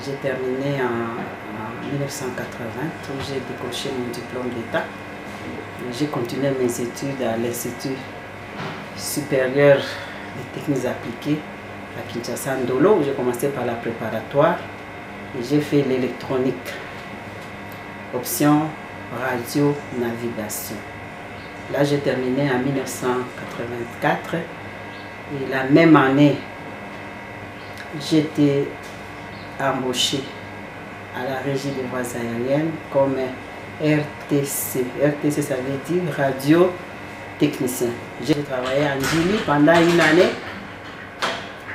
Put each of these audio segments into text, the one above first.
J'ai terminé en 1980 où j'ai décroché mon diplôme d'État. J'ai continué mes études à l'Institut supérieur des techniques appliquées à Kinshasa Ndolo, où j'ai commencé par la préparatoire et j'ai fait l'électronique, option radio navigation. Là, j'ai terminé en 1984 et la même année, j'étais embauché à la Régie des voies aériennes comme RTC. RTC, ça veut dire radio technicien. J'ai travaillé en Dili pendant une année.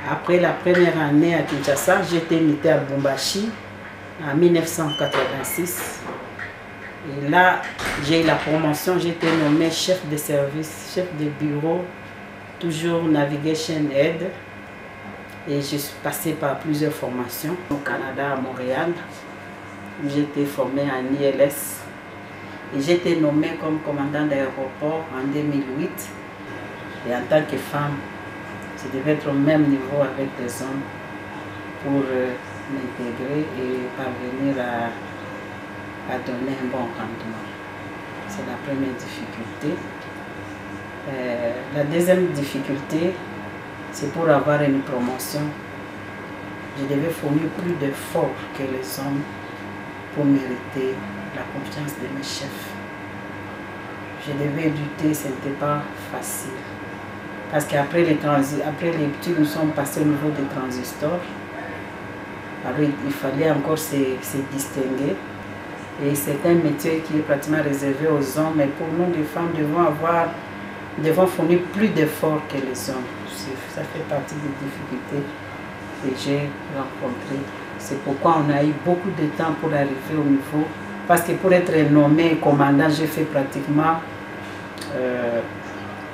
Après la première année à Kinshasa, j'ai été muté à Lubumbashi en 1986. Et là, j'ai eu la promotion, j'ai été nommé chef de service, chef de bureau, toujours Navigation Aid. Et je suis passé par plusieurs formations au Canada, à Montréal, où j'ai été formé en ILS. Et j'ai été nommé comme commandant d'aéroport en 2008. Et en tant que femme, je devais être au même niveau avec les hommes pour m'intégrer et parvenir à donner un bon rendement. C'est la première difficulté. La deuxième difficulté, c'est pour avoir une promotion. Je devais fournir plus d'efforts que les hommes pour mériter la confiance de mes chefs. Je devais lutter, ce n'était pas facile. Parce qu'après les études, nous sommes passés au niveau des transistors. Alors il fallait encore se distinguer. Et c'est un métier qui est pratiquement réservé aux hommes. Mais pour nous, les femmes, devons fournir plus d'efforts que les hommes. Ça fait partie des difficultés que j'ai rencontrées. C'est pourquoi on a eu beaucoup de temps pour arriver au niveau. Parce que pour être nommé commandant, j'ai fait pratiquement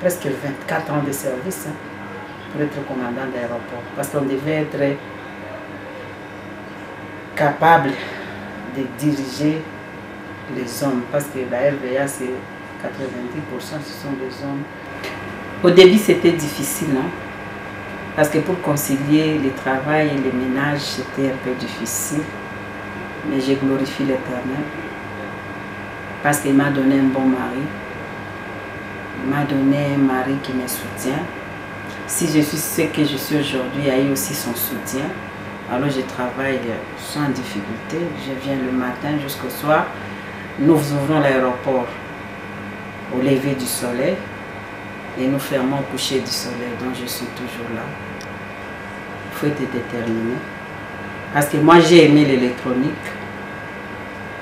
presque 24 ans de service pour être commandant d'aéroport. Parce qu'on devait être capable de diriger les hommes. Parce que la RVA, c'est 90%, ce sont des hommes. Au début, c'était difficile, hein? Parce que pour concilier le travail et le ménage, c'était un peu difficile. Mais je glorifie l'Éternel. Parce qu'il m'a donné un bon mari. Il m'a donné un mari qui me soutient. Si je suis ce que je suis aujourd'hui, il a eu aussi son soutien. Alors je travaille sans difficulté. Je viens le matin jusqu'au soir. Nous ouvrons l'aéroport au lever du soleil. Et nous fermons au coucher du soleil. Donc je suis toujours là. Il faut être déterminé. Parce que moi j'ai aimé l'électronique.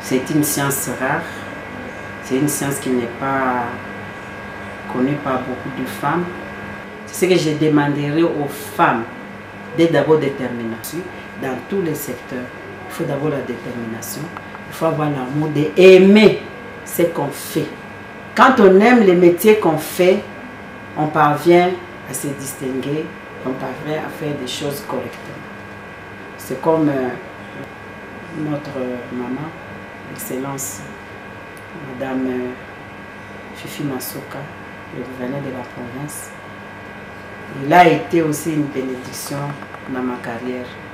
C'est une science rare. C'est une science qui n'est pas connue par beaucoup de femmes. C'est ce que je demanderai aux femmes d'être d'abord déterminées. Dans tous les secteurs, il faut d'abord la détermination. Il faut avoir l'amour d'aimer ce qu'on fait. Quand on aime les métiers qu'on fait, on parvient à se distinguer, on parvient à faire des choses correctement. C'est comme notre maman, Excellence, Madame Fifi Masuka, le gouverneur de la province. Il a été aussi une bénédiction dans ma carrière.